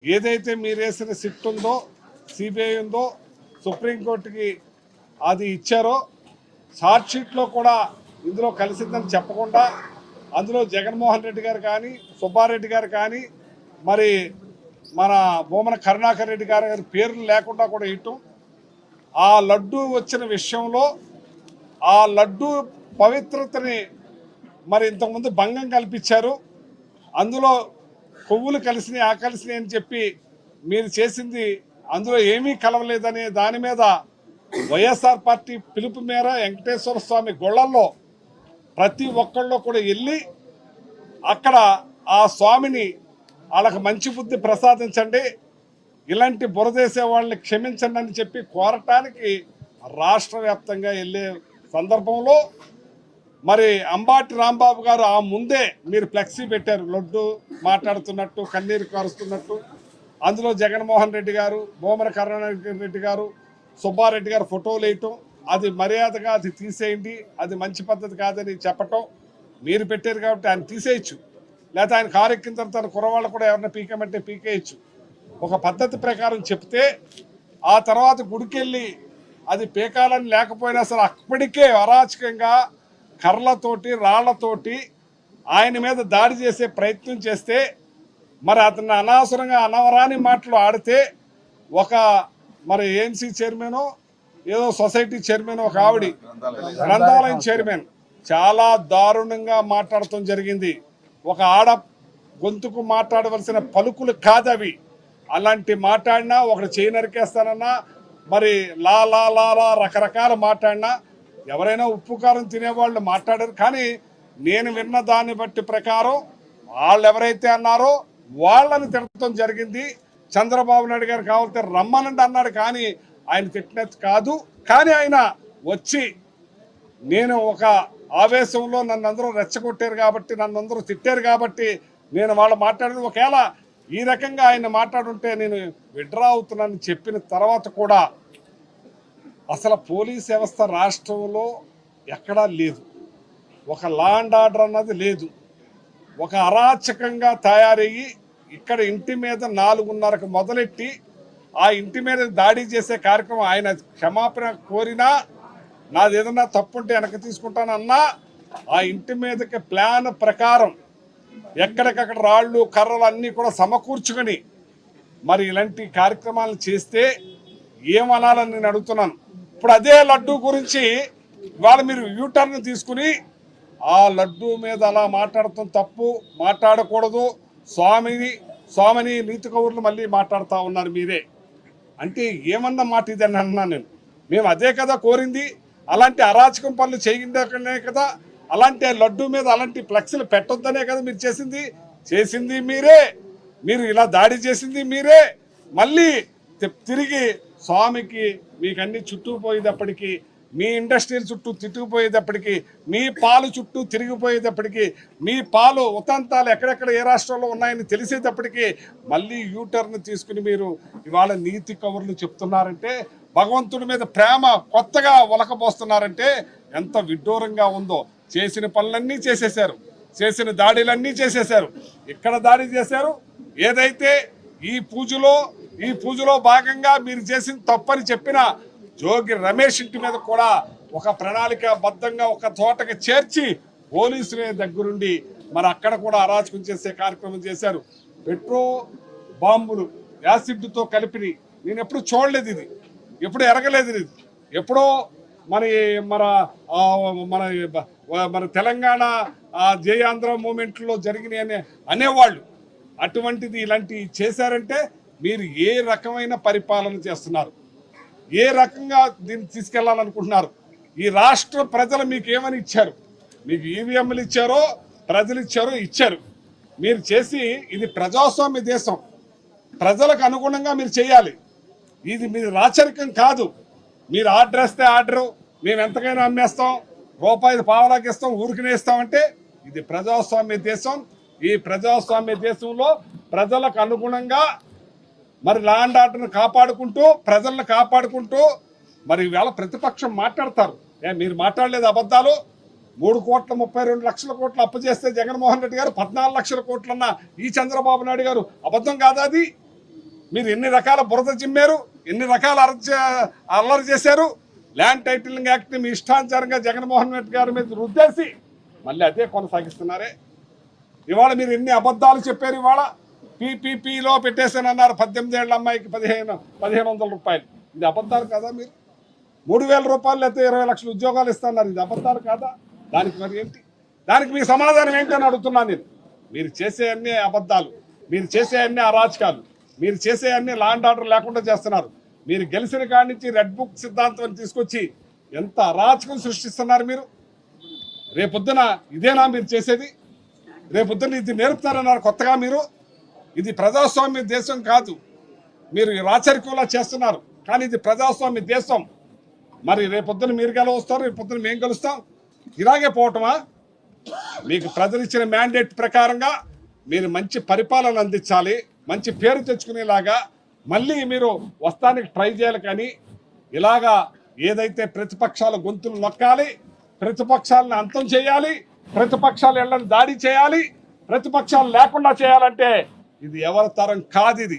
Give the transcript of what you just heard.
ఏదైతే మీరేసిన సిట్ ఉందో సిబిఐ ఉందో సుప్రీంకోర్టుకి అది ఇచ్చారో ఛార్జ్ షీట్లో కూడా ఇందులో కలిసిందని చెప్పకుండా అందులో జగన్మోహన్ రెడ్డి గారు కానీ సుబ్బారెడ్డి గారు కానీ మరి మన భూమన కరుణాకర్ రెడ్డి గారి పేర్లు లేకుండా కూడా ఇవ్వటం ఆ లడ్డు వచ్చిన విషయంలో ఆ లడ్డు పవిత్రతని మరి ఇంతకుముందు భంగం కల్పించారు. అందులో కొవ్వులు కలిసినాయి ఆ కలిసినాయి అని చెప్పి మీరు చేసింది అందులో ఏమీ కలవలేదనే దాని మీద వైఎస్ఆర్ పార్టీ పిలుపు మేర వెంకటేశ్వర స్వామి గొళ్ళల్లో ప్రతి ఒక్కళ్ళు కూడా వెళ్ళి అక్కడ ఆ స్వామిని వాళ్ళకి మంచి బుద్ధి ప్రసాదించండి, ఇలాంటి బురదేసే వాళ్ళని క్షమించండి అని చెప్పి కోరటానికి రాష్ట్ర వ్యాప్తంగా వెళ్ళే సందర్భంలో మరి అంబాటి రాంబాబు గారు ఆ ముందే మీరు ఫ్లెక్సీ పెట్టారు, లడ్డు మాట్లాడుతున్నట్టు కన్నీరు కారుస్తున్నట్టు. అందులో జగన్మోహన్ రెడ్డి గారు, భూమన కరుణాకర్ రెడ్డి గారు, సుబ్బారెడ్డి గారు ఫోటోలు వేయటం, అది మర్యాదగా అది తీసేయండి, అది మంచి పద్ధతి కాదని చెప్పటం. మీరు పెట్టారు కాబట్టి ఆయన తీసేయచ్చు, లేకపోతే ఆయన కారు ఎక్కిన తర్వాత తన కురవాళ్ళు కూడా ఎవరైనా పీకేమంటే పీకేయచ్చు. ఒక పద్ధతి ప్రకారం చెప్తే ఆ తర్వాత గుడికెళ్ళి అది పీకాలని లేకపోయినా సరే అప్పటికే అరాచకంగా కర్రలతోటి రాళ్లతోటి ఆయన మీద దాడి చేసే ప్రయత్నం చేస్తే మరి అతన్ని అనవసరంగా అనవరాని మాటలు ఆడితే ఒక మరి ఏఎంసీ చైర్మన్ ఏదో సొసైటీ చైర్మన్ ఒక ఆవిడ గ్రంథాలయం చైర్మన్ చాలా దారుణంగా మాట్లాడటం జరిగింది. ఒక ఆడ గొంతుకు మాట్లాడవలసిన పలుకులు కాదవి. అలాంటి మాట్లాడినా ఒకటి చేయి నరికేస్తానన్నా మరి లా లా లా లా రకరకాల మాట్లాడినా ఎవరైనా ఉప్పు కారం తినేవాళ్ళు మాట్లాడారు. కానీ నేను విన్న దాన్ని బట్టి ప్రకారం వాళ్ళు ఎవరైతే అన్నారో వాళ్ళని తిట్టడం జరిగింది. చంద్రబాబు నాయుడు గారు కావాలంటే రమ్మనండి అన్నాడు, కానీ ఆయన తిట్టినది కాదు. కానీ ఆయన వచ్చి నేను ఒక ఆవేశంలో నన్ను అందరూ రెచ్చగొట్టారు కాబట్టి, నన్ను అందరూ తిట్టారు కాబట్టి నేను వాళ్ళు మాట్లాడేది ఒకవేళ ఈ రకంగా ఆయన మాట్లాడుంటే నేను విడ్రా అవుతున్నానని చెప్పిన తర్వాత కూడా అసలు పోలీస్ వ్యవస్థ రాష్ట్రంలో ఎక్కడా లేదు, ఒక లా అండ్ ఆర్డర్ అన్నది లేదు. ఒక అరాచకంగా తయారయ్యి ఇక్కడ ఇంటి మీద 4:30కు మొదలెట్టి ఆ ఇంటి మీద దాడి చేసే కార్యక్రమం. ఆయన క్షమాపణ కోరినా నాది ఏదన్నా తప్పుంటే వెనక్కి తీసుకుంటానన్నా ఆ ఇంటి మీదకి ప్లాన్ ప్రకారం ఎక్కడికక్కడ రాళ్ళు కర్రలు అన్నీ కూడా సమకూర్చుకొని మరి ఇలాంటి కార్యక్రమాలు చేస్తే ఏమనాలని నేను అడుగుతున్నాను. ఇప్పుడు అదే లడ్డు గురించి ఇవాళ మీరు యూటర్న్ తీసుకుని ఆ లడ్డు మీద అలా మాట్లాడటం తప్పు, మాట్లాడకూడదు. స్వామిని నీతి కౌరులు మళ్ళీ మాట్లాడుతూ ఉన్నారు మీరే. అంటే ఏమన్నా మాట ఇదని అన్నాను నేను. మేము అదే కదా కోరింది, అలాంటి అరాచకం పనులు చేయకుండానే కదా, అలాంటి లడ్డు మీద అలాంటి ఫ్లెక్స్లు పెట్టొద్దనే కదా మీరు చేసింది మీరే. మీరు ఇలా దాడి చేసింది మీరే. మళ్ళీ తిరిగి స్వామికి మీకు అన్ని చుట్టుకుపోయేటప్పటికీ, మీ ఇండస్ట్రీల చుట్టూ తిట్టుకుపోయేటప్పటికీ, మీ పాలు చుట్టూ తిరిగిపోయేటప్పటికీ, మీ పాలు ఉతంతాలు ఎక్కడెక్కడ ఏ రాష్ట్రంలో ఉన్నాయని తెలిసేటప్పటికీ మళ్ళీ యూటర్న్ తీసుకుని మీరు ఇవాళ నీతి కవర్లు చెప్తున్నారంటే, భగవంతుడి మీద ప్రేమ కొత్తగా ఒలకబోస్తున్నారంటే ఎంత విడ్డూరంగా ఉందో. చేసిన పనులన్నీ చేసేశారు, చేసిన దాడులన్నీ చేసేశారు. ఇక్కడ దాడి చేశారు. ఏదైతే ఈ పూజలో భాగంగా మీరు చేసిన తప్పని చెప్పిన జోగి రమేష్ ఇంటి మీద కూడా ఒక ప్రణాళికాబద్ధంగా ఒక తోటకి చేర్చి పోలీసులే దగ్గరుండి మరి అక్కడ కూడా అరాచకం చేసే కార్యక్రమం చేశారు. పెట్రోల్ బాంబులు యాసిడ్తో కలిపి నేను ఎప్పుడు చూడలేదు, ఇది ఎప్పుడు ఎరగలేదు. ఇది ఎప్పుడో మన తెలంగాణ జయాంధ్ర మూమెంట్లో జరిగినాయి అనేవాళ్ళు. అటువంటిది ఇలాంటివి చేశారంటే మీరు ఏ రకమైన పరిపాలన చేస్తున్నారు, ఏ రకంగా దీన్ని తీసుకెళ్లాలనుకుంటున్నారు? ఈ రాష్ట్ర ప్రజలు మీకు ఏమని ఇచ్చారు? మీకు ఈవీఎంలు ఇచ్చారో ప్రజలు ఇచ్చారు. మీరు చేసి ఇది ప్రజాస్వామ్య దేశం, ప్రజలకు అనుగుణంగా మీరు చేయాలి. ఇది మీరు రాచరికం కాదు. మీరు ఆర్డర్ వేస్తే ఆర్డరు, మేము ఎంతకైనా అమ్మేస్తాం, రూపాయి పావలాకి ఇస్తాం, ఊరికినే ఇస్తామంటే ఇది ప్రజాస్వామ్య దేశం. ఈ ప్రజాస్వామ్య దేశంలో ప్రజలకు అనుగుణంగా మరి లా అండ్ ఆర్డర్ను కాపాడుకుంటూ, ప్రజలను కాపాడుకుంటూ మరి ఇవాళ ప్రతిపక్షం మాట్లాడతారు. మీరు మాట్లాడలేదు అబద్ధాలు. 3,32,00,000 కోట్లు అప్పు చేస్తే జగన్మోహన్ రెడ్డి గారు 14 లక్షల కోట్లన్న ఈ చంద్రబాబు నాయుడు గారు అబద్ధం కాదా? అది మీరు ఎన్ని రకాల బురద చిమ్మారు, ఎన్ని రకాల అల్లరి చేశారు. ల్యాండ్ టైటిలింగ్ యాక్ట్ని మీ ఇష్టానుసారంగా జగన్మోహన్ రెడ్డి గారి మీద రుద్దేసి మళ్ళీ అదే కొనసాగిస్తున్నారే. ఇవాళ మీరు ఎన్ని అబద్ధాలు చెప్పారు. ఇవాళ పీపీపీలో పెట్టేసానన్నారు 18 ఏళ్ల అమ్మాయికి 1500 రూపాయలు. ఇది అబద్ధాలు కాదా? మీరు 3000 రూపాయలు లేకపోతే 20 లక్షల ఉద్యోగాలు ఇస్తున్నారు. ఇది అబద్ధాలు కాదా? దానికి మరి ఏంటి? దానికి మీ సమాధానం ఏంటని అడుగుతున్నాను నేను. మీరు చేసే అన్ని అబద్ధాలు, మీరు చేసే అన్ని అరాచకాలు, మీరు చేసే అన్ని లా అండ్ ఆర్డర్ లేకుండా చేస్తున్నారు. మీరు గెలిచిన కాడి నుంచి రెడ్ బుక్ సిద్ధాంతం తీసుకొచ్చి ఎంత అరాచకం సృష్టిస్తున్నారు మీరు. రేపొద్దున ఇదేనా మీరు చేసేది? రేపొద్దున ఇది నేర్పుతారన్నారు కొత్తగా మీరు. ఇది ప్రజాస్వామ్య దేశం కాదు, మీరు రాచరికంలా చేస్తున్నారు. కానీ ఇది ప్రజాస్వామ్య దేశం. మరి రేపొద్దున మీరు గెలవస్తారు, రేపొద్దున మేము గెలుస్తాం. ఇలాగే పోవటమా? మీకు ప్రజలు ఇచ్చిన మ్యాండేట్ ప్రకారంగా మీరు మంచి పరిపాలన అందించాలి, మంచి పేరు తెచ్చుకునేలాగా మళ్ళీ మీరు వస్తానికి ట్రై చేయాలి. కానీ ఇలాగా ఏదైతే ప్రతిపక్షాల గొంతులు నొక్కాలి, ప్రతిపక్షాలను అంతం చేయాలి, ప్రతిపక్షాలు ఇళ్లను దాడి చేయాలి, ప్రతిపక్షాలు లేకుండా చేయాలంటే ఇది ఎవరి తరం కాదు. ఇది